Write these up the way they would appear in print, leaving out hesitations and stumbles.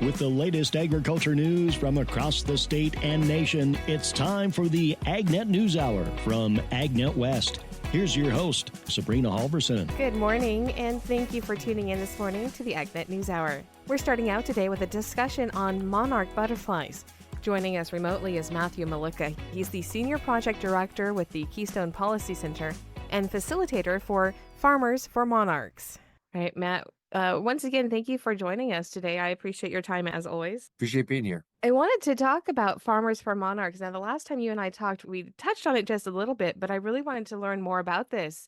With the latest agriculture news from across the state and nation, it's time for the AgNet News Hour from AgNet West. Here's your host, Sabrina Halverson. Good morning, and thank you for tuning in this morning to the AgNet News Hour. We're starting out today with a discussion on monarch butterflies. Joining us remotely is Matthew Malika. He's the Senior Project Director with the Keystone Policy Center and facilitator for Farmers for Monarchs. All right, Matt, once again, thank you for joining us today. I appreciate your time as always. Appreciate being here. I wanted to talk about Farmers for Monarchs. Now, the last time you and I talked, we touched on it just a little bit, but I really wanted to learn more about this.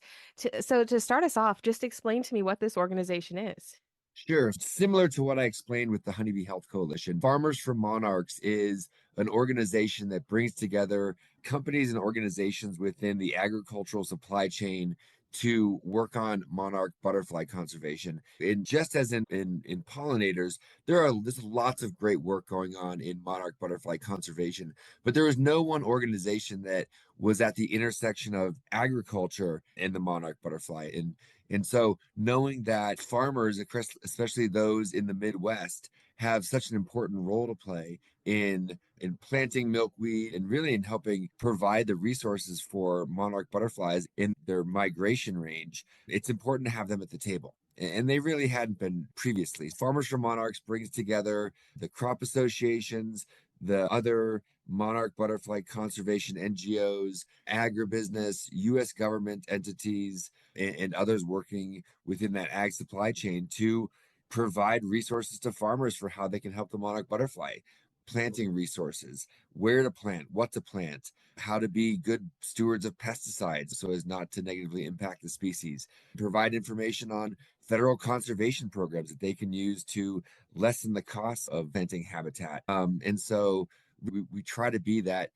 So to start us off, just explain to me what this organization is. Sure. Similar to what I explained with the Honeybee Health Coalition, Farmers for Monarchs is an organization that brings together companies and organizations within the agricultural supply chain to work on monarch butterfly conservation. And just as in pollinators, there's lots of great work going on in monarch butterfly conservation, but there was no one organization that was at the intersection of agriculture and the monarch butterfly. And so knowing that farmers, especially those in the Midwest, have such an important role to play in planting milkweed and really in helping provide the resources for monarch butterflies in their migration range, it's important to have them at the table. And they really hadn't been previously. Farmers for Monarchs brings together the crop associations, the other monarch butterfly conservation NGOs, agribusiness, U.S. government entities, and others working within that ag supply chain to provide resources to farmers for how they can help the monarch butterfly. Planting resources, where to plant, what to plant, how to be good stewards of pesticides so as not to negatively impact the species, provide information on federal conservation programs that they can use to lessen the cost of planting habitat. And so we try to be that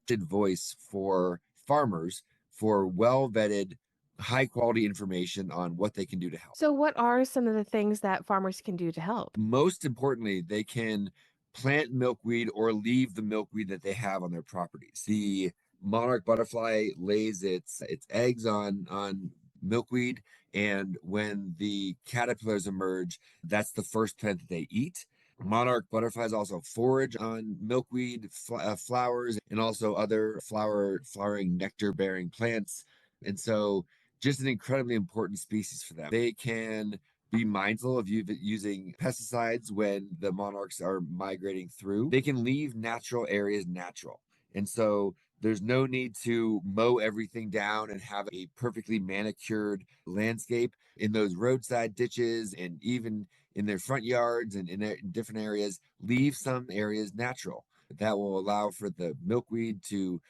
voice for farmers for well-vetted, high-quality information on what they can do to help. So what are some of the things that farmers can do to help? Most importantly, they can plant milkweed or leave the milkweed that they have on their properties. The monarch butterfly lays its eggs on milkweed, and when the caterpillars emerge, that's the first plant that they eat. Monarch butterflies also forage on milkweed, flowers, and also other flowering nectar-bearing plants. And so just an incredibly important species for them. They can be mindful of using pesticides when the monarchs are migrating through. They can leave natural areas natural. And so there's no need to mow everything down and have a perfectly manicured landscape. In those roadside ditches and even in their front yards and in different areas, leave some areas natural. That will allow for the milkweed to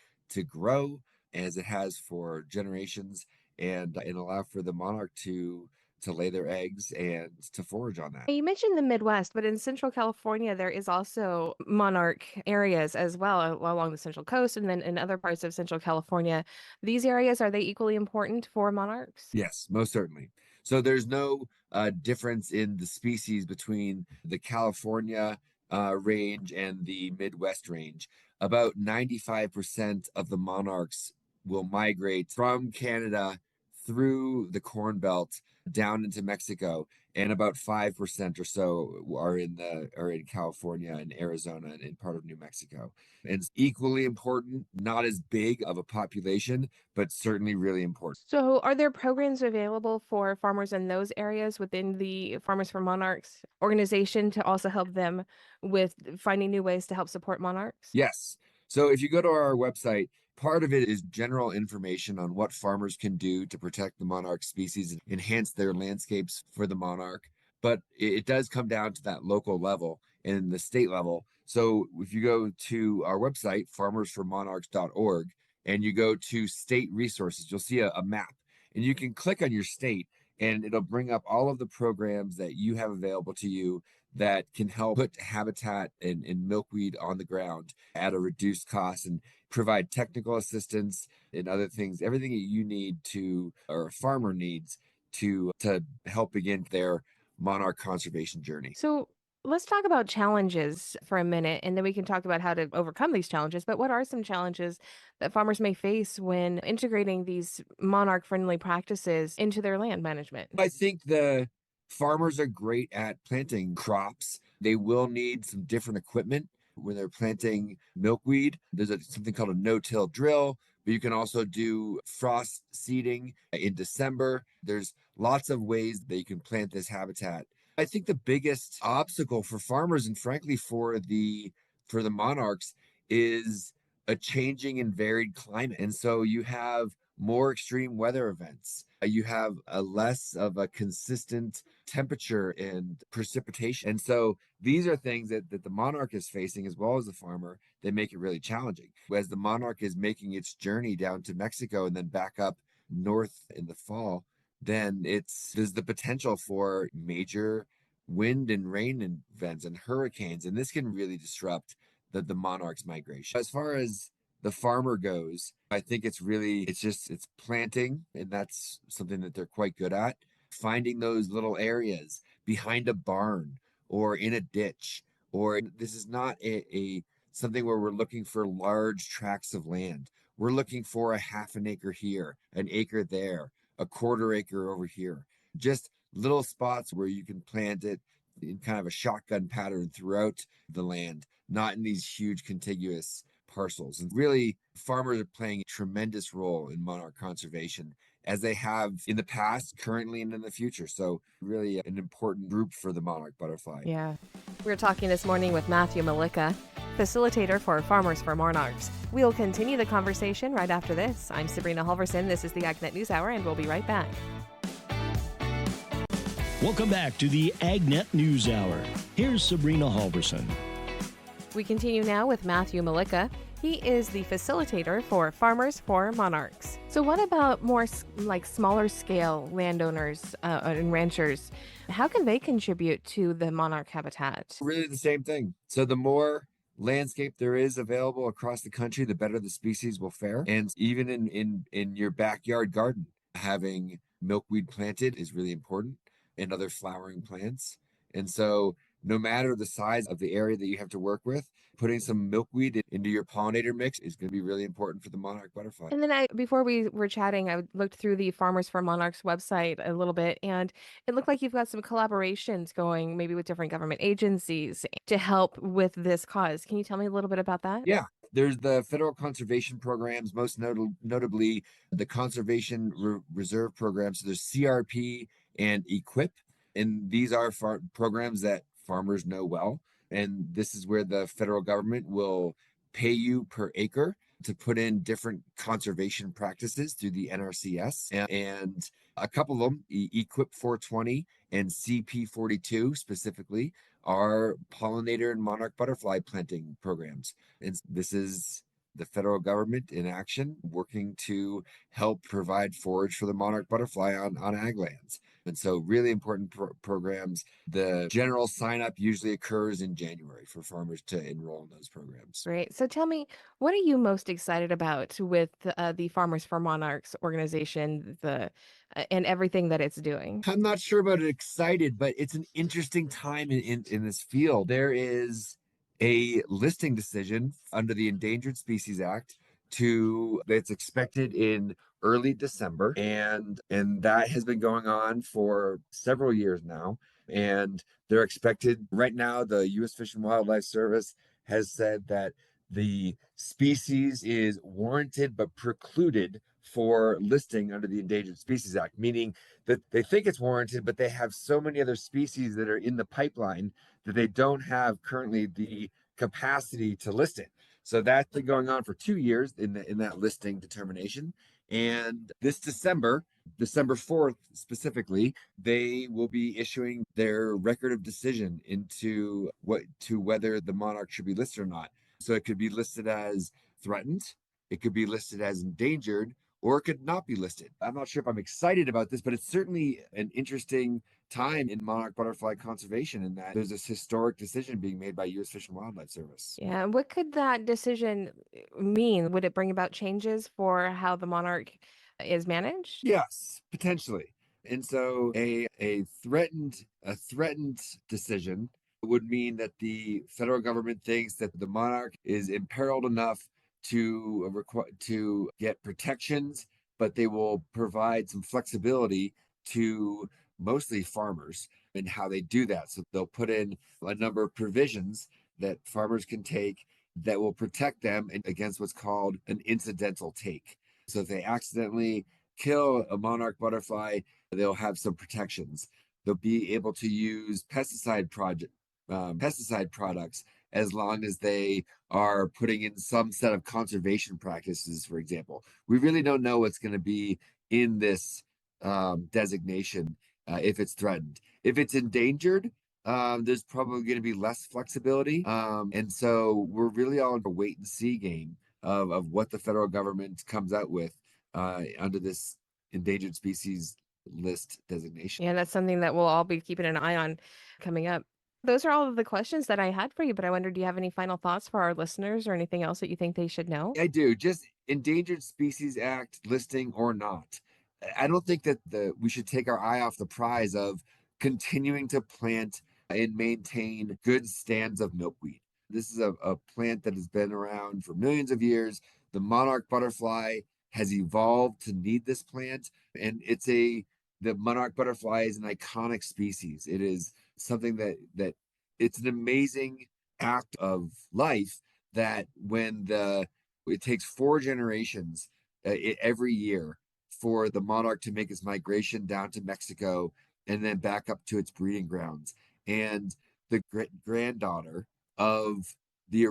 grow as it has for generations and allow for the monarch to lay their eggs and to forage on that. You mentioned the Midwest, but in Central California, there is also monarch areas as well along the Central Coast and then in other parts of Central California. These areas, are they equally important for monarchs? Yes, most certainly. So there's no difference in the species between the California range and the Midwest range. About 95% of the monarchs will migrate from Canada through the Corn Belt down into Mexico, and about 5% or so are in California and Arizona and part of New Mexico. And it's equally important, not as big of a population, but certainly really important. So are there programs available for farmers in those areas within the Farmers for Monarchs organization to also help them with finding new ways to help support monarchs? Yes. So if you go to our website, part of it is general information on what farmers can do to protect the monarch species and enhance their landscapes for the monarch. But it does come down to that local level and the state level. So if you go to our website, farmersformonarchs.org, and you go to state resources, you'll see a map. And you can click on your state, and it'll bring up all of the programs that you have available to you that can help put habitat and milkweed on the ground at a reduced cost and provide technical assistance and other things, everything that you need or a farmer needs to help begin their monarch conservation journey. So let's talk about challenges for a minute, and then we can talk about how to overcome these challenges. But what are some challenges that farmers may face when integrating these monarch-friendly practices into their land management? I think the Farmers are great at planting crops. They will need some different equipment when they're planting milkweed. There's something called a no-till drill, but you can also do frost seeding in December. There's lots of ways that you can plant this habitat. I think the biggest obstacle for farmers and frankly for the monarchs is a changing and varied climate. And so you have more extreme weather events. You have a less of a consistent temperature and precipitation. And so these are things that the monarch is facing as well as the farmer that make it really challenging. As the monarch is making its journey down to Mexico and then back up north in the fall, then there's the potential for major wind and rain events and hurricanes, and this can really disrupt the monarch's migration. As far as the farmer goes, I think it's planting, and that's something that they're quite good at. Finding those little areas behind a barn or in a ditch, or this is not a something where we're looking for large tracts of land. We're looking for a half an acre here, an acre there, a quarter acre over here. Just little spots where you can plant it in kind of a shotgun pattern throughout the land, not in these huge contiguous parcels. And really, farmers are playing a tremendous role in monarch conservation as they have in the past, currently, and in the future. So really an important group for the monarch butterfly. Yeah. We're talking this morning with Matthew Malika, facilitator for Farmers for Monarchs. We'll continue the conversation right after this. I'm Sabrina Halverson. This is the AgNet News Hour, and we'll be right back. Welcome back to the AgNet News Hour. Here's Sabrina Halverson. We continue now with Matthew Malika. He is the facilitator for Farmers for Monarchs. So what about more smaller scale landowners and ranchers? How can they contribute to the monarch habitat? Really the same thing. So the more landscape there is available across the country, the better the species will fare. And even in your backyard garden, having milkweed planted is really important, and other flowering plants. And so no matter the size of the area that you have to work with, putting some milkweed into your pollinator mix is going to be really important for the monarch butterfly. And then before we were chatting, I looked through the Farmers for Monarchs website a little bit, and it looked like you've got some collaborations going maybe with different government agencies to help with this cause. Can you tell me a little bit about that? Yeah, there's the federal conservation programs, most notably the Conservation Reserve Program. So there's CRP and EQIP, and these are programs that farmers know well. And this is where the federal government will pay you per acre to put in different conservation practices through the NRCS. And a couple of them, EQIP 420 and CP 42 specifically, are pollinator and monarch butterfly planting programs. And this is the federal government in action working to help provide forage for the monarch butterfly on ag lands. And so really important programs. The general sign up usually occurs in January for farmers to enroll in those programs. Great. So tell me, what are you most excited about with the Farmers for Monarchs organization, and everything that it's doing? I'm not sure about it excited, but it's an interesting time in this field. There is a listing decision under the Endangered Species Act that's expected in early December, and that has been going on for several years now. And they're expected right now. The U.S. Fish and Wildlife Service has said that the species is warranted but precluded for listing under the Endangered Species Act, meaning that they think it's warranted, but they have so many other species that are in the pipeline that they don't have currently the capacity to list it. So that's been going on for 2 years in that listing determination. And this December 4th specifically, they will be issuing their record of decision into whether the monarch should be listed or not. So it could be listed as threatened, it could be listed as endangered, or it could not be listed. I'm not sure if I'm excited about this, but it's certainly an interesting time in monarch butterfly conservation in that there's this historic decision being made by U.S. Fish and Wildlife Service. Yeah, and what could that decision mean? Would it bring about changes for how the monarch is managed? Yes, potentially. And so a threatened decision would mean that the federal government thinks that the monarch is imperiled enough to get protections, but they will provide some flexibility to mostly farmers and how they do that. So they'll put in a number of provisions that farmers can take that will protect them against what's called an incidental take. So if they accidentally kill a monarch butterfly, they'll have some protections. They'll be able to use pesticide products as long as they are putting in some set of conservation practices, for example. We really don't know what's going to be in this designation if it's threatened. If it's endangered, there's probably going to be less flexibility. And so we're really all in a wait and see game of what the federal government comes out with under this endangered species list designation. Yeah, that's something that we'll all be keeping an eye on coming up. Those are all of the questions that I had for you, but I wonder, do you have any final thoughts for our listeners or anything else that you think they should know? I do. Just Endangered Species Act listing or not. I don't think that we should take our eye off the prize of continuing to plant and maintain good stands of milkweed. This is a plant that has been around for millions of years. The monarch butterfly has evolved to need this plant, and the monarch butterfly is an iconic species. It is something that it's an amazing act of life that it takes 4 generations every year for the monarch to make its migration down to Mexico and then back up to its breeding grounds. And the granddaughter of the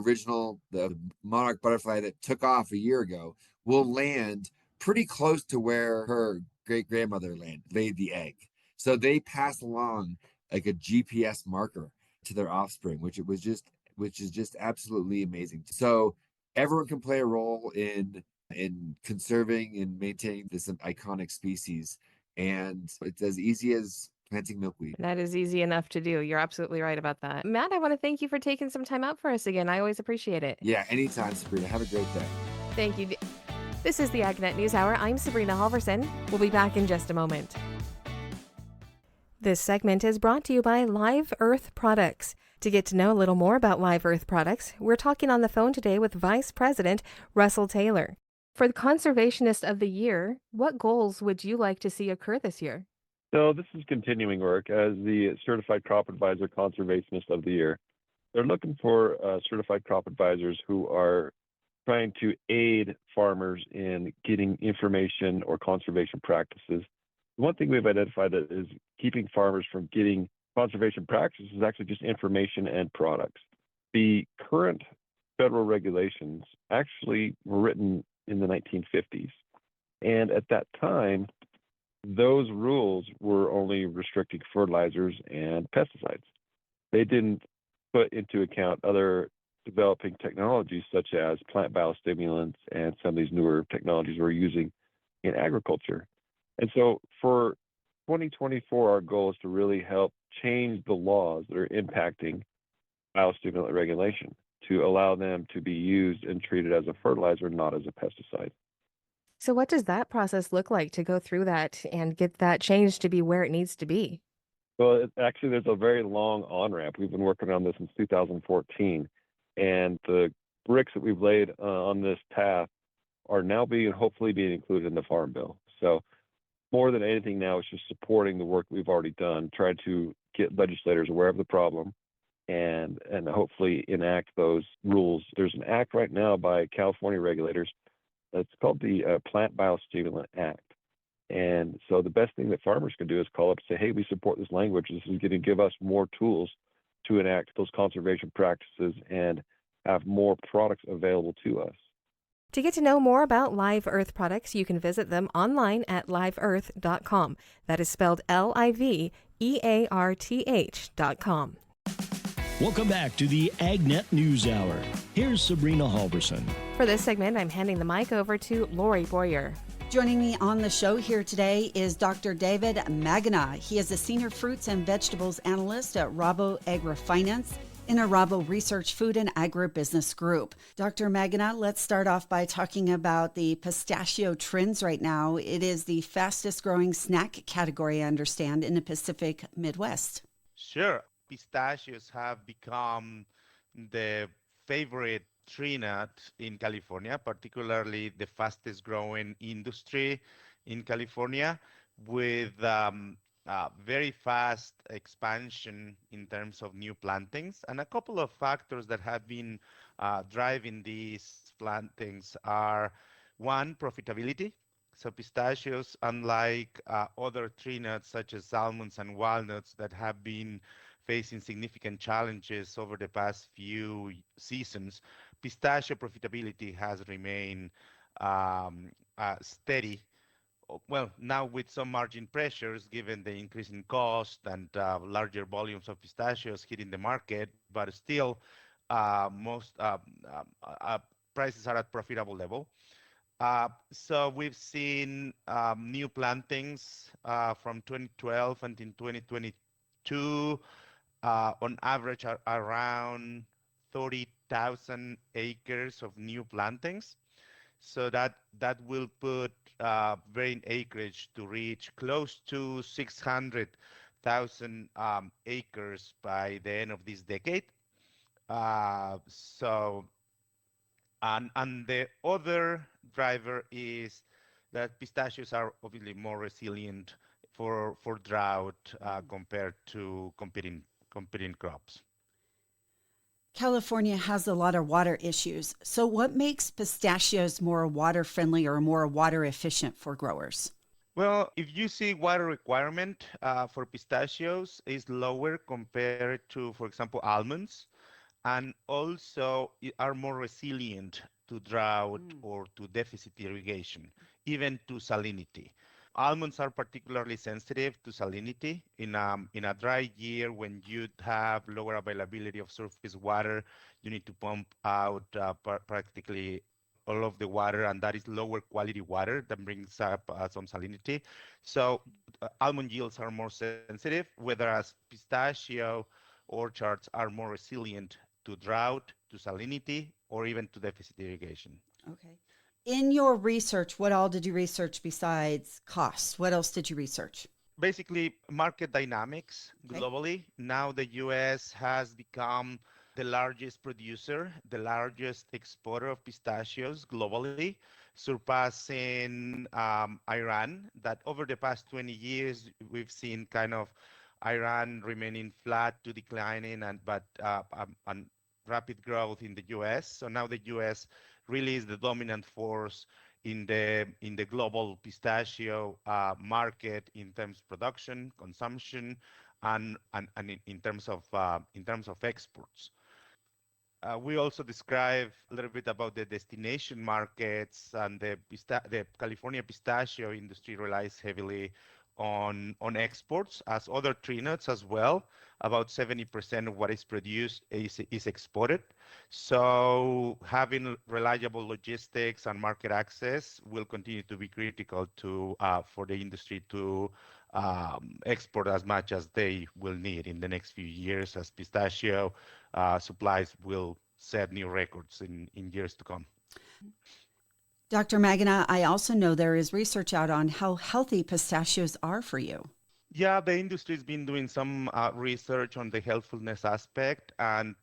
monarch butterfly that took off a year ago will land pretty close to where her great grandmother laid the egg. So they pass along like a GPS marker to their offspring, which is just absolutely amazing. So everyone can play a role in conserving and maintaining this iconic species, and it's as easy as planting milkweed. That is easy enough to do. You're absolutely right about that. Matt, I want to thank you for taking some time out for us again. I always appreciate it. Yeah, anytime, Sabrina. Have a great day. Thank you. This is the AgNet News Hour. I'm Sabrina Halverson. We'll be back in just a moment. This segment is brought to you by Live Earth Products. To get to know a little more about Live Earth Products, we're talking on the phone today with Vice President Russell Taylor. For the Conservationist of the Year, what goals would you like to see occur this year? So this is continuing work as the Certified Crop Advisor Conservationist of the Year. They're looking for certified crop advisors who are trying to aid farmers in getting information or conservation practices. One thing we've identified that is keeping farmers from getting conservation practices is actually just information and products. The current federal regulations actually were written in the 1950s. And at that time, those rules were only restricting fertilizers and pesticides. They didn't put into account other developing technologies such as plant biostimulants and some of these newer technologies we're using in agriculture. And so for 2024, our goal is to really help change the laws that are impacting biostimulant regulation to allow them to be used and treated as a fertilizer, not as a pesticide. So what does that process look like to go through that and get that change to be where it needs to be? Well, actually, there's a very long on-ramp. We've been working on this since 2014, and the bricks that we've laid on this path are now hopefully being included in the Farm Bill. So more than anything now, it's just supporting the work we've already done, trying to get legislators aware of the problem and hopefully enact those rules. There's an act right now by California regulators. It's called the Plant Biostimulant Act. And so the best thing that farmers can do is call up and say, hey, we support this language. This is going to give us more tools to enact those conservation practices and have more products available to us. To get to know more about Live Earth Products, you can visit them online at liveearth.com. That is spelled LIVEARTH.com. Welcome back to the AgNet News Hour. Here's Sabrina Halverson. For this segment, I'm handing the mic over to Lori Boyer. Joining me on the show here today is Dr. David Magana. He is a senior fruits and vegetables analyst at Rabo AgriFinance in a Rabo Research Food and Agribusiness Group. Dr. Magana, let's start off by talking about the pistachio trends right now. It is the fastest growing snack category, I understand, in the Pacific Midwest. Sure. Pistachios have become the favorite tree nut in California, particularly the fastest growing industry in California, with very fast expansion in terms of new plantings, and a couple of factors that have been driving these plantings are one, profitability. So pistachios, unlike other tree nuts such as almonds and walnuts that have been facing significant challenges over the past few seasons, pistachio profitability has remained steady. Well, now with some margin pressures, given the increase in cost and larger volumes of pistachios hitting the market, but still, most uh, prices are at profitable level. So we've seen new plantings from 2012 until 2022, on average around 30,000 acres of new plantings. So that will put grain acreage to reach close to 600,000 acres by the end of this decade. So and the other driver is that pistachios are obviously more resilient for drought compared to competing crops. California has a lot of water issues. So, what makes pistachios more water friendly or more water efficient for growers? Well, if you see water requirement for pistachios is lower compared to, for example, almonds, and also are more resilient to drought Mm. or to deficit irrigation, even to salinity. Almonds are particularly sensitive to salinity. In a dry year, when you have lower availability of surface water, you need to pump out practically all of the water, and that is lower quality water that brings up some salinity. So almond yields are more sensitive, whereas pistachio orchards are more resilient to drought, to salinity, or even to deficit irrigation. Okay. In your research, what all did you research besides costs? What else did you research? Basically, market dynamics Okay. globally. Now the US has become the largest producer, the largest exporter of pistachios globally, surpassing Iran. That over the past 20 years, we've seen kind of Iran remaining flat to declining, and rapid growth in the US. So now the US really is the dominant force in the global pistachio market in terms of production, consumption, and in terms of exports. We also describe a little bit about the destination markets, and the California pistachio industry relies heavily on exports, as other tree nuts as well. About 70% of what is produced is exported. So having reliable logistics and market access will continue to be critical to for the industry to export as much as they will need in the next few years, as pistachio supplies will set new records in years to come. Dr. Magana, I also know there is research out on how healthy pistachios are for you. Yeah, the industry's been doing some research on the healthfulness aspect, and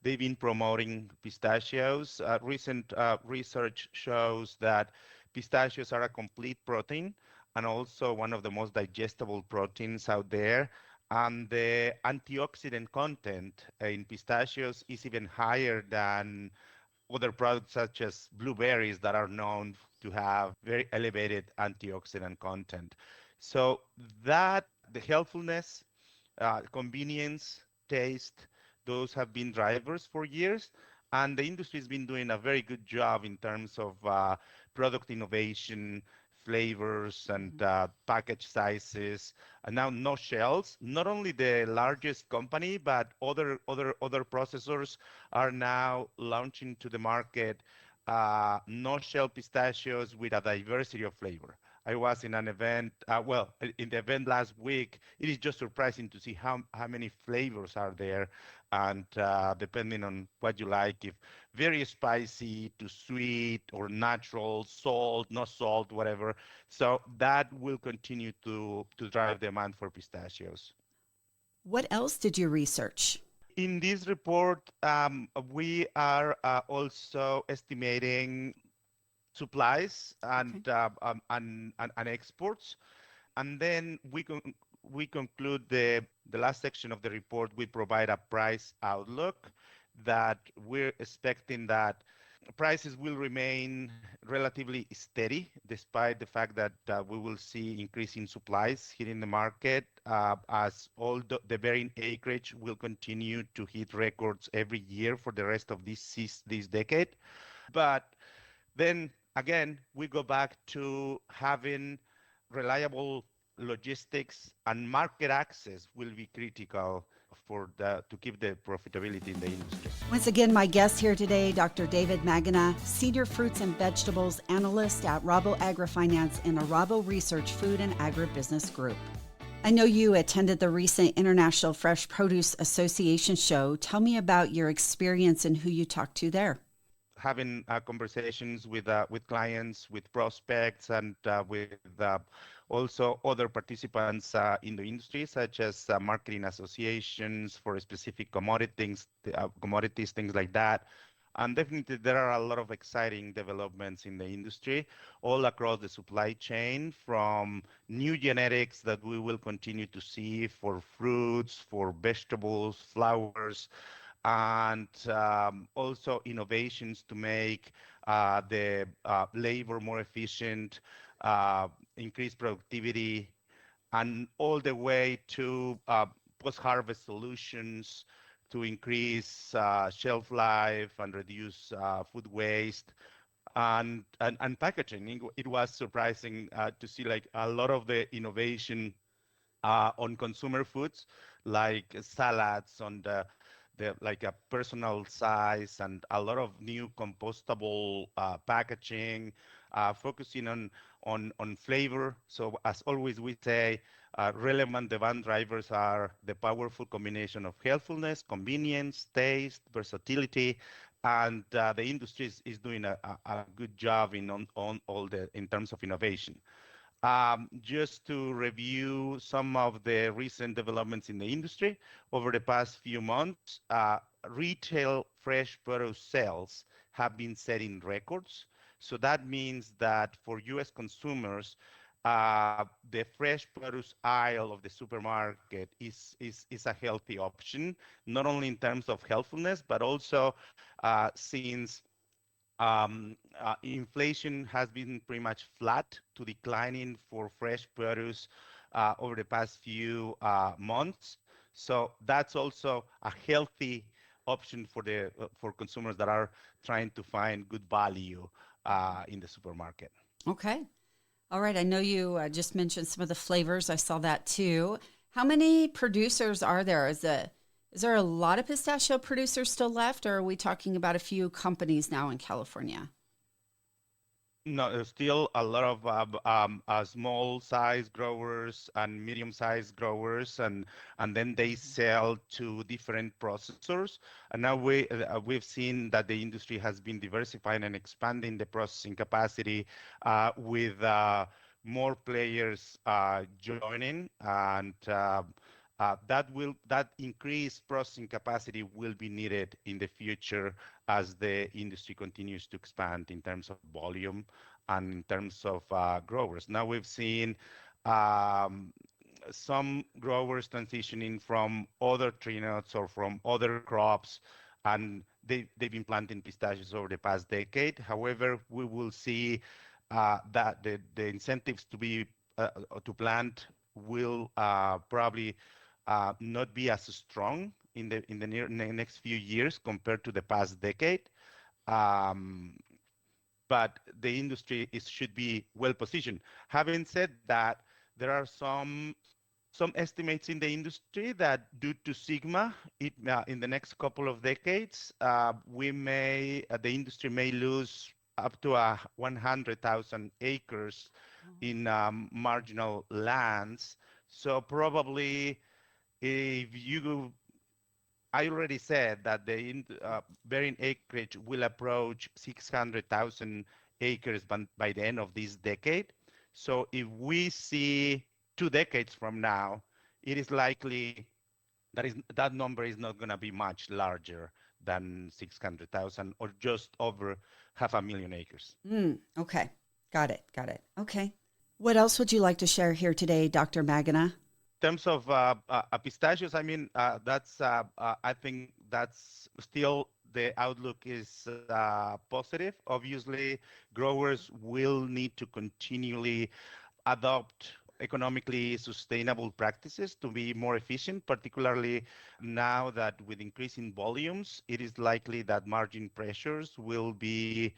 they've been promoting pistachios. Recent research shows that pistachios are a complete protein and also one of the most digestible proteins out there. And the antioxidant content in pistachios is even higher than other products such as blueberries that are known to have very elevated antioxidant content. So that the healthfulness, convenience, taste, those have been drivers for years. And the industry has been doing a very good job in terms of product innovation, flavors, and package sizes. And now no shells. Not only the largest company, but other processors are now launching to the market no shell pistachios with a diversity of flavor. I was in an event, in the event last week. It is just surprising to see how many flavors are there, and depending on what you like, if very spicy to sweet or natural, salt, no salt, whatever. So that will continue to drive demand for pistachios. What else did you research? In this report, we are also estimating supplies Okay. and exports, and then we conclude the last section of the report, we provide a price outlook that we're expecting that prices will remain relatively steady despite the fact that we will see increasing supplies hitting the market as all the bearing acreage will continue to hit records every year for the rest of this decade. But then again, we go back to having reliable logistics and market access will be critical to keep the profitability in the industry. Once again, my guest here today, Dr. David Magana, Senior Fruits and Vegetables Analyst at Rabo AgriFinance and a Rabo Research Food and Agribusiness Group. I know you attended the recent International Fresh Produce Association show. Tell me about your experience and who you talked to there. Having conversations with clients, with prospects, and with also other participants in the industry, such as marketing associations for specific commodities, things like that. And definitely there are a lot of exciting developments in the industry all across the supply chain, from new genetics that we will continue to see for fruits, for vegetables, flowers, and also innovations to make the labor more efficient, increase productivity, and all the way to post-harvest solutions to increase shelf life and reduce food waste. And packaging. It was surprising to see like a lot of the innovation on consumer foods, like salads, on the like a personal size, and a lot of new compostable packaging, focusing on flavor. So as always, we say relevant demand drivers are the powerful combination of healthfulness, convenience, taste, versatility, and the industry is doing a good job on all in terms of innovation. Just to review some of the recent developments in the industry over the past few months, retail fresh produce sales have been setting records. So that means that for U.S. consumers, the fresh produce aisle of the supermarket is a healthy option, not only in terms of healthfulness, but also since inflation has been pretty much flat to declining for fresh produce over the past few months. So that's also a healthy option for consumers that are trying to find good value in the supermarket. Okay. All right. I know you just mentioned some of the flavors. I saw that too. How many producers are there? Is there a lot of pistachio producers still left, or are we talking about a few companies now in California? No, there's still a lot of small size growers and medium size growers, and then they sell to different processors. And now we've seen that the industry has been diversifying and expanding the processing capacity with more players joining, and that increased processing capacity will be needed in the future as the industry continues to expand in terms of volume and in terms of growers. Now we've seen some growers transitioning from other tree nuts or from other crops, and they've been planting pistachios over the past decade. However, we will see that the incentives to plant will probably not be as strong in the next few years compared to the past decade. But the industry should be well positioned. Having said that, there are some estimates in the industry that due to Sigma, in the next couple of decades, the industry may lose up to 100,000 acres in marginal lands. So probably, I already said that the bearing acreage will approach 600,000 acres by the end of this decade. So if we see 2 decades from now, it is likely that number is not going to be much larger than 600,000 or just over 500,000 acres. Okay. Got it. Okay. What else would you like to share here today, Dr. Magana? terms of pistachios, I mean, I think that's still the outlook is positive. Obviously, growers will need to continually adopt economically sustainable practices to be more efficient, particularly now that with increasing volumes, it is likely that margin pressures will be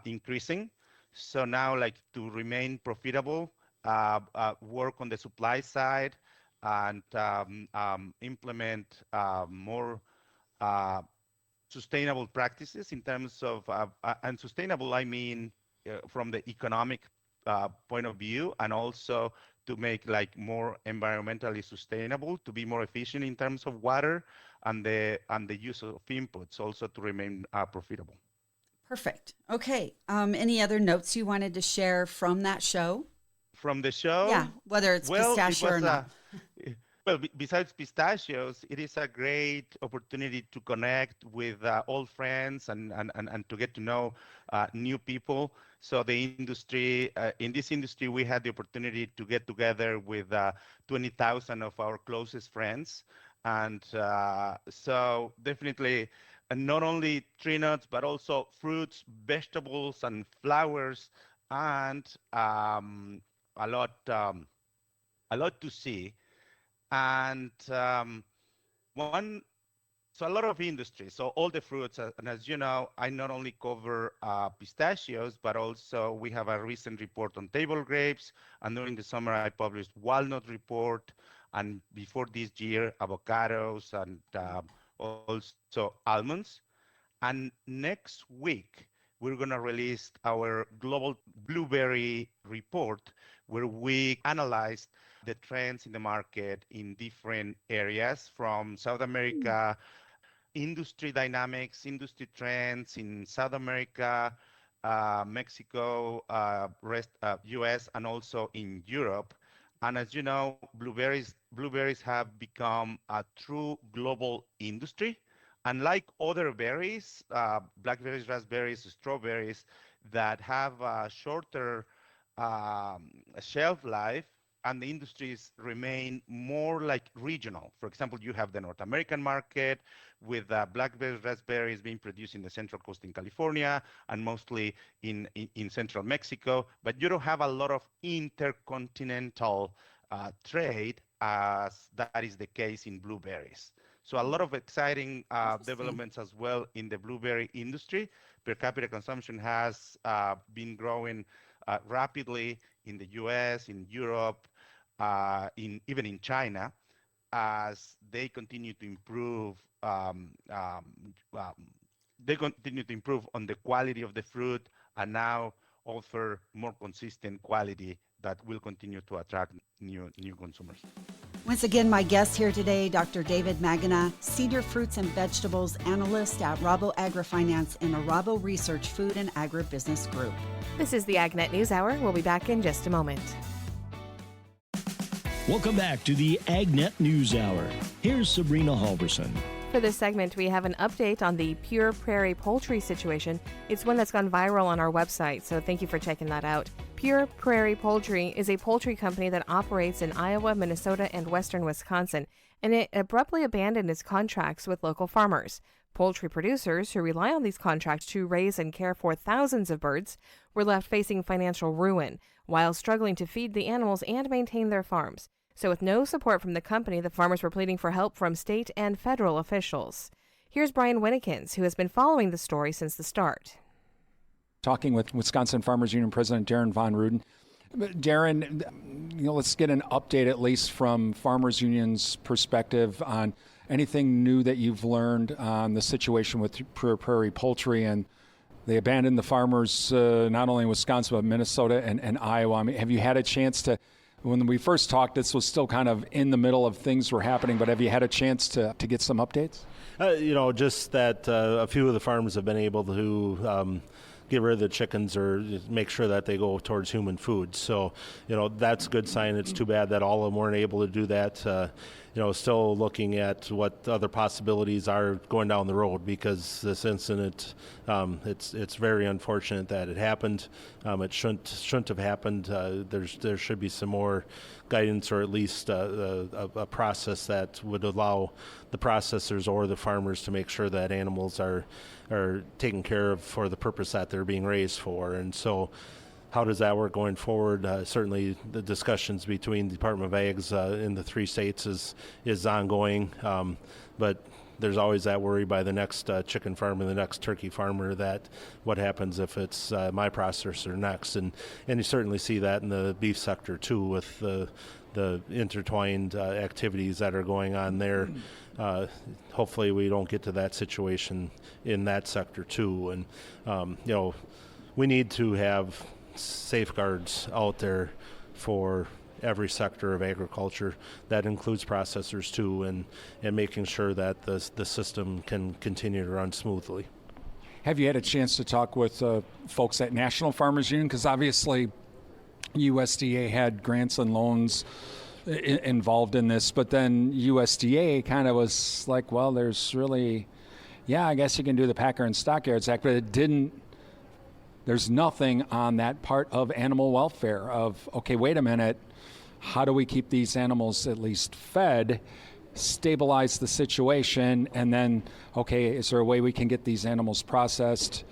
increasing. So now, like to remain profitable, work on the supply side and implement more uh, sustainable practices in terms of, and sustainable, I mean, from the economic point of view, and also to make like more environmentally sustainable, to be more efficient in terms of water and the use of inputs, also to remain profitable. Perfect. Okay. Any other notes you wanted to share from that show? From the Yeah, show, whether it's well, it pistachio or was not. well, besides pistachios, it is a great opportunity to connect with old friends and to get to know new people. So the industry, in this industry, we had the opportunity to get together with 20,000 of our closest friends. And so definitely not only tree nuts, but also fruits, vegetables, and flowers, and a lot, um, a lot to see. And one so a lot of industry, so all the fruits, and as you know, I not only cover pistachios, but also we have a recent report on table grapes, and during the summer I published walnut report, and before this year avocados, and also almonds. And next week, we're going to release our global blueberry report, where we analyzed the trends in the market in different areas from South America, industry dynamics, industry trends in South America, Mexico, US, and also in Europe. And as you know, blueberries have become a true global industry. Unlike other berries, blackberries, raspberries, strawberries, that have a shorter shelf life, and the industries remain more like regional. For example, you have the North American market with blackberries, raspberries being produced in the Central Coast in California and mostly in central Mexico, but you don't have a lot of intercontinental trade as that is the case in blueberries. So a lot of exciting Interesting. developments as well in the blueberry industry. Per capita consumption has been growing rapidly in the US, in Europe, even in China, as they continue to improve. They continue to improve on the quality of the fruit and now offer more consistent quality that will continue to attract new consumers. Once again, my guest here today, Dr. David Magana, Senior Fruits and Vegetables Analyst at Rabo AgriFinance in a Rabo Research Food and Agribusiness Group. This is the AgNet News Hour. We'll be back in just a moment. Welcome back to the AgNet News Hour. Here's Sabrina Halverson. For this segment, we have an update on the Pure Prairie poultry situation. It's one that's gone viral on our website, so thank you for checking that out. Pure Prairie Poultry is a poultry company that operates in Iowa, Minnesota, and western Wisconsin, and it abruptly abandoned its contracts with local farmers. Poultry producers who rely on these contracts to raise and care for thousands of birds were left facing financial ruin while struggling to feed the animals and maintain their farms. So with no support from the company, the farmers were pleading for help from state and federal officials. Here's Brian Winnikins, who has been following the story since the start. Talking with Wisconsin Farmers Union President Darren Von Ruden. Darren, let's get an update at least from Farmers Union's perspective on anything new that you've learned on the situation with Pure Prairie Poultry. And they abandoned the farmers not only in Wisconsin, but Minnesota and Iowa. I mean, have you had a chance to, when we first talked, this was still kind of in the middle of things were happening, but have you had a chance to get some updates? Just that a few of the farms have been able to get rid of the chickens or just make sure that they go towards human food. So, that's a good sign. It's too bad that all of them weren't able to do that. Still looking at what other possibilities are going down the road, because this incident, it's very unfortunate that it happened. It shouldn't have happened. There should be some more guidance, or at least a process that would allow the processors or the farmers to make sure that animals are taken care of for the purpose that they're being raised for. And so, how does that work going forward? Certainly the discussions between the Department of Ags in the 3 states is ongoing, but there's always that worry by the next chicken farm and the next turkey farmer that what happens if it's my processor next. And you certainly see that in the beef sector too, with the intertwined activities that are going on there. Hopefully we don't get to that situation in that sector too. And, we need to have safeguards out there for every sector of agriculture. That includes processors too, and making sure that the system can continue to run smoothly. Have you had a chance to talk with folks at National Farmers Union? Because obviously USDA had grants and loans involved in this, but then USDA kind of was like, well, there's really, I guess you can do the Packer and Stockyards Act, but it didn't. There's nothing on that part of animal welfare of, okay, wait a minute, how do we keep these animals at least fed, stabilize the situation, and then, okay, is there a way we can get these animals processed,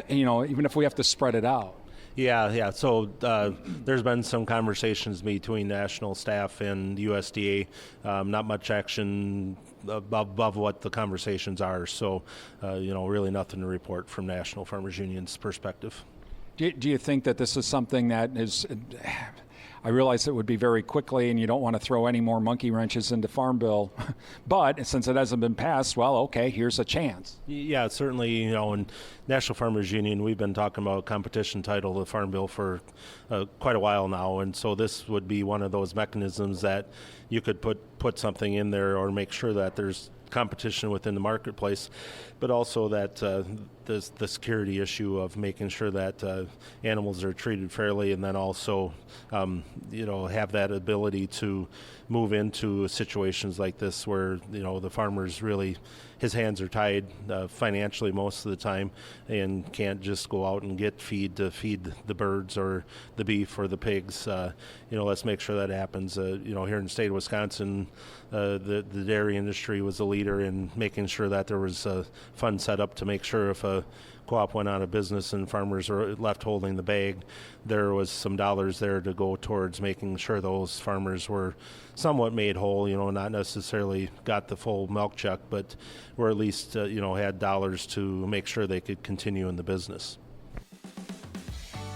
even if we have to spread it out? Yeah. So there's been some conversations between national staff and USDA. Not much action above what the conversations are. So, really nothing to report from National Farmers Union's perspective. Do you think that this is something that is... I realize it would be very quickly, and you don't want to throw any more monkey wrenches into Farm Bill. But since it hasn't been passed, well, okay, here's a chance. Yeah, certainly, in National Farmers Union, we've been talking about competition title of the Farm Bill for quite a while now. And so this would be one of those mechanisms that you could put something in there or make sure that there's competition within the marketplace, but also that the security issue of making sure that animals are treated fairly, and then also have that ability to move into situations like this where the farmer's really, his hands are tied financially most of the time and can't just go out and get feed to feed the birds or the beef or the pigs. Let's make sure that happens. Here in the state of Wisconsin, the dairy industry was a leader in making sure that there was a fund set up to make sure if a co-op went out of business and farmers were left holding the bag, there was some dollars there to go towards making sure those farmers were somewhat made whole, not necessarily got the full milk check, but were at least, had dollars to make sure they could continue in the business.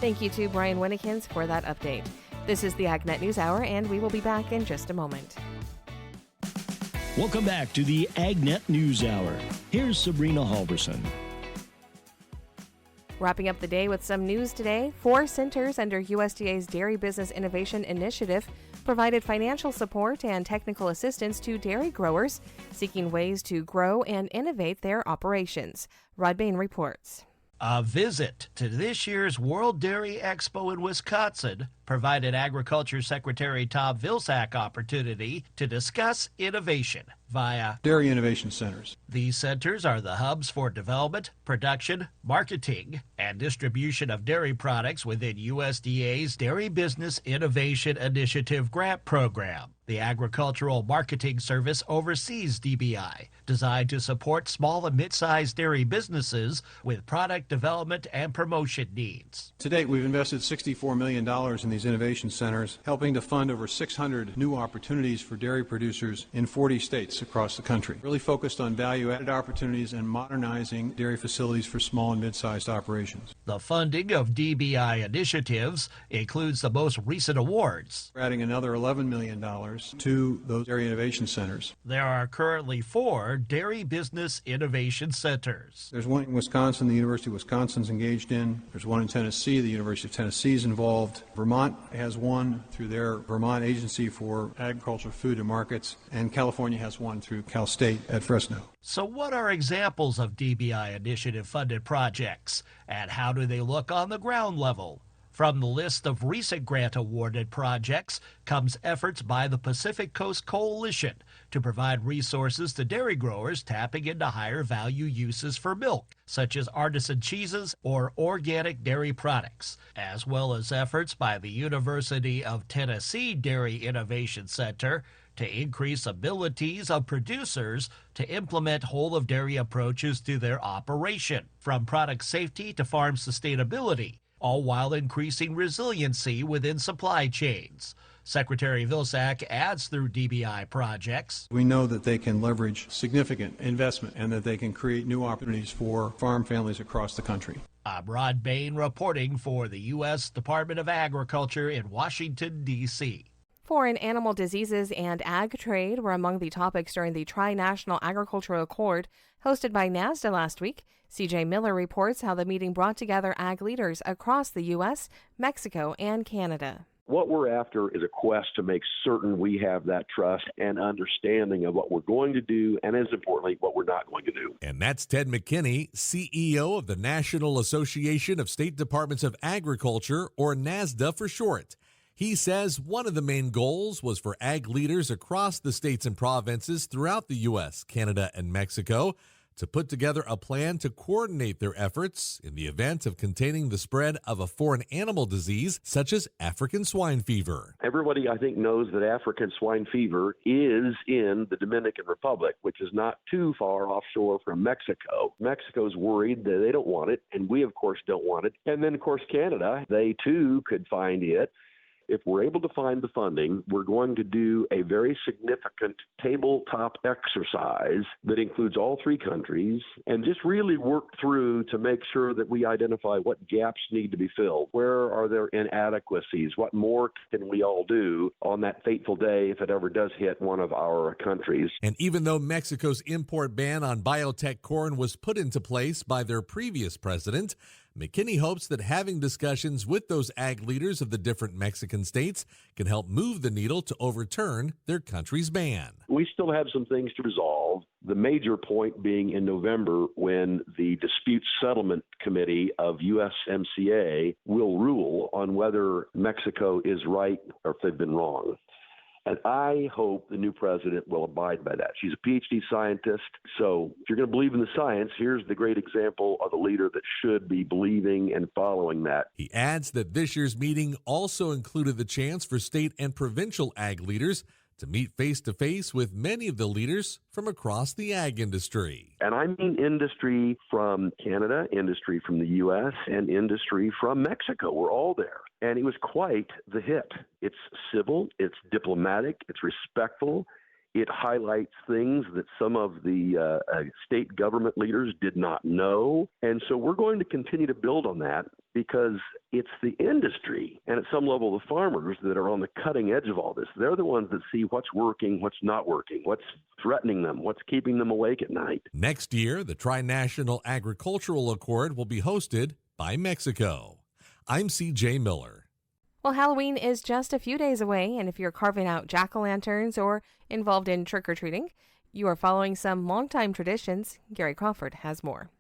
Thank you to Brian Winnikins for that update. This is the AgNet News Hour, and we will be back in just a moment. Welcome back to the AgNet News Hour. Here's Sabrina Halverson. Wrapping up the day with some news today, 4 centers under USDA's Dairy Business Innovation Initiative provided financial support and technical assistance to dairy growers seeking ways to grow and innovate their operations. Rod Bain reports. A visit to this year's World Dairy Expo in Wisconsin provided Agriculture Secretary Tom Vilsack opportunity to discuss innovation via Dairy Innovation Centers. These centers are the hubs for development, production, marketing, and distribution of dairy products within USDA's Dairy Business Innovation Initiative grant program. The Agricultural Marketing Service oversees DBI, designed to support small and mid-sized dairy businesses with product development and promotion needs. To date, we've invested $64 million in these innovation centers, helping to fund over 600 new opportunities for dairy producers in 40 states across the country. Really focused on value-added opportunities and modernizing dairy facilities for small and mid-sized operations. The funding of DBI initiatives includes the most recent awards. We're adding another $11 million to those dairy innovation centers. There are currently 4 Dairy Business Innovation Centers. There's one in Wisconsin, the University of Wisconsin's engaged in. There's one in Tennessee, the University of Tennessee is involved. Vermont Vermont has one through their Vermont Agency for Agriculture, Food and Markets, and California has one through Cal State at Fresno. So what are examples of DBI initiative-funded projects, and how do they look on the ground level? From the list of recent grant-awarded projects comes efforts by the Pacific Coast Coalition to provide resources to dairy growers tapping into higher value uses for milk, such as artisan cheeses or organic dairy products, as well as efforts by the University of Tennessee Dairy Innovation Center to increase abilities of producers to implement whole-of-dairy approaches to their operation, from product safety to farm sustainability, all while increasing resiliency within supply chains. Secretary Vilsack adds through DBI projects, we know that they can leverage significant investment and that they can create new opportunities for farm families across the country. I'm Rod Bain reporting for the U.S. Department of Agriculture in Washington, D.C. Foreign animal diseases and ag trade were among the topics during the Tri-National Agricultural Accord hosted by NASDA last week. CJ Miller reports how the meeting brought together ag leaders across the U.S., Mexico, and Canada. What we're after is a quest to make certain we have that trust and understanding of what we're going to do and, as importantly, what we're not going to do. And that's Ted McKinney, CEO of the National Association of State Departments of Agriculture, or NASDA for short. He says one of the main goals was for ag leaders across the states and provinces throughout the U.S., Canada, and Mexico to put together a plan to coordinate their efforts in the event of containing the spread of a foreign animal disease such as African swine fever. Everybody, I think, knows that African swine fever is in the Dominican Republic, which is not too far offshore from Mexico. Mexico's worried that they don't want it, and we, of course, don't want it. And then, of course, Canada, they too could find it. If we're able to find the funding, we're going to do a very significant tabletop exercise that includes all three countries and just really work through to make sure that we identify what gaps need to be filled. Where are there inadequacies? What more can we all do on that fateful day if it ever does hit one of our countries? And even though Mexico's import ban on biotech corn was put into place by their previous president, McKinney hopes that having discussions with those ag leaders of the different Mexican states can help move the needle to overturn their country's ban. We still have some things to resolve, the major point being in November when the Dispute Settlement Committee of USMCA will rule on whether Mexico is right or if they've been wrong. And I hope the new president will abide by that. She's a PhD scientist, so if you're going to believe in the science, here's the great example of a leader that should be believing and following that. He adds that this year's meeting also included the chance for state and provincial ag leaders to meet face-to-face with many of the leaders from across the ag industry. And I mean industry from Canada, industry from the U.S., and industry from Mexico. We're all there. And it was quite the hit. It's civil, it's diplomatic, it's respectful. It highlights things that some of the state government leaders did not know. And so we're going to continue to build on that because it's the industry and at some level the farmers that are on the cutting edge of all this. They're the ones that see what's working, what's not working, what's threatening them, what's keeping them awake at night. Next year, the Tri-National Agricultural Accord will be hosted by Mexico. I'm CJ Miller. Well, Halloween is just a few days away, and if you're carving out jack-o'-lanterns or involved in trick-or-treating, you are following some longtime traditions. Gary Crawford has more.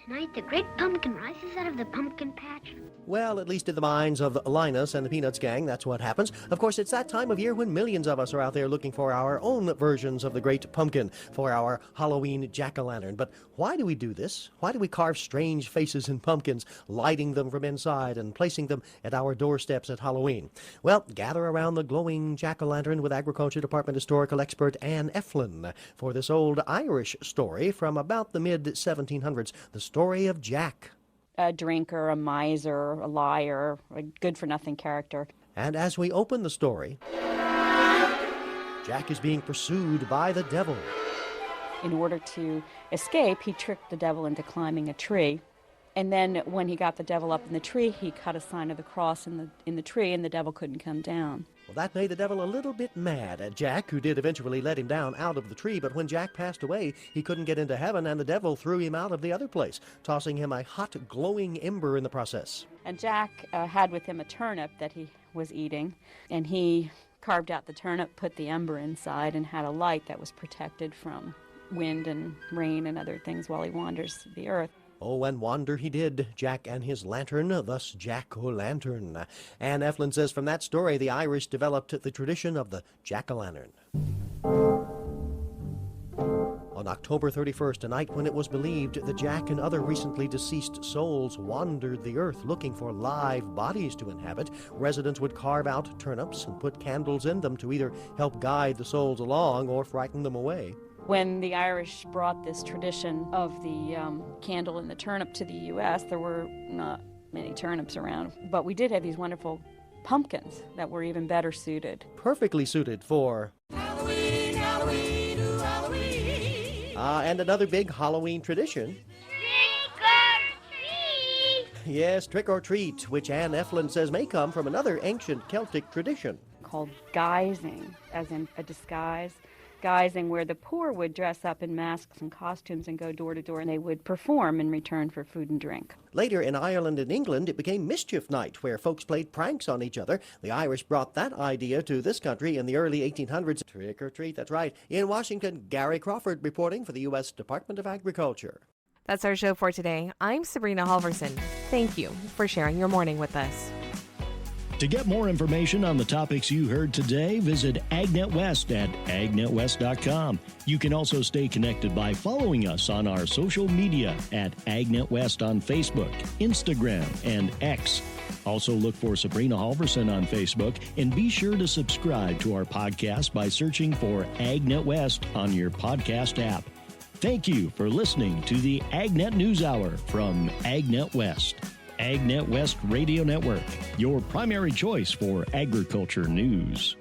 Tonight, the great pumpkin rises out of the pumpkin patch. Well, at least in the minds of Linus and the Peanuts gang, that's what happens. Of course, it's that time of year when millions of us are out there looking for our own versions of the great pumpkin, for our Halloween jack-o'-lantern. But why do we do this? Why do we carve strange faces in pumpkins, lighting them from inside and placing them at our doorsteps at Halloween? Well, gather around the glowing jack-o'-lantern with Agriculture Department historical expert Anne Eflin for this old Irish story from about the mid-1700s, the story of Jack. A drinker, a miser, a liar, a good-for-nothing character. And as we open the story, Jack is being pursued by the devil. In order to escape, he tricked the devil into climbing a tree. And then when he got the devil up in the tree, he cut a sign of the cross in the tree, and the devil couldn't come down. Well, that made the devil a little bit mad at Jack, who did eventually let him down out of the tree. But when Jack passed away, he couldn't get into heaven, and the devil threw him out of the other place, tossing him a hot, glowing ember in the process. And Jack had with him a turnip that he was eating, and he carved out the turnip, put the ember inside, and had a light that was protected from wind and rain and other things while he wanders the earth. Oh, and wander he did, Jack and his lantern, thus Jack-o'-lantern. Anne Eflin says from that story, the Irish developed the tradition of the jack-o'-lantern. On October 31st, a night when it was believed that Jack and other recently deceased souls wandered the earth looking for live bodies to inhabit, residents would carve out turnips and put candles in them to either help guide the souls along or frighten them away. When the Irish brought this tradition of the candle and the turnip to the U.S., there were not many turnips around, but we did have these wonderful pumpkins that were even better suited. Perfectly suited for Halloween, Halloween, ooh, Halloween. And another big Halloween tradition. Trick or treat! Yes, trick or treat, which Anne Eflin says may come from another ancient Celtic tradition. Called guising, as in a disguise. Guising, where the poor would dress up in masks and costumes and go door to door, and they would perform in return for food and drink. Later in Ireland and England, it became Mischief Night, where folks played pranks on each other. The Irish brought that idea to this country in the early 1800s. Trick or treat, that's right. In Washington, Gary Crawford reporting for the U.S. Department of Agriculture. That's our show for today. I'm Sabrina Halverson. Thank you for sharing your morning with us. To get more information on the topics you heard today, visit AgNet West at agnetwest.com. You can also stay connected by following us on our social media at AgNet West on Facebook, Instagram, and X. Also look for Sabrina Halverson on Facebook, and be sure to subscribe to our podcast by searching for AgNet West on your podcast app. Thank you for listening to the AgNet News Hour from AgNet West. AgNet West Radio Network, your primary choice for agriculture news.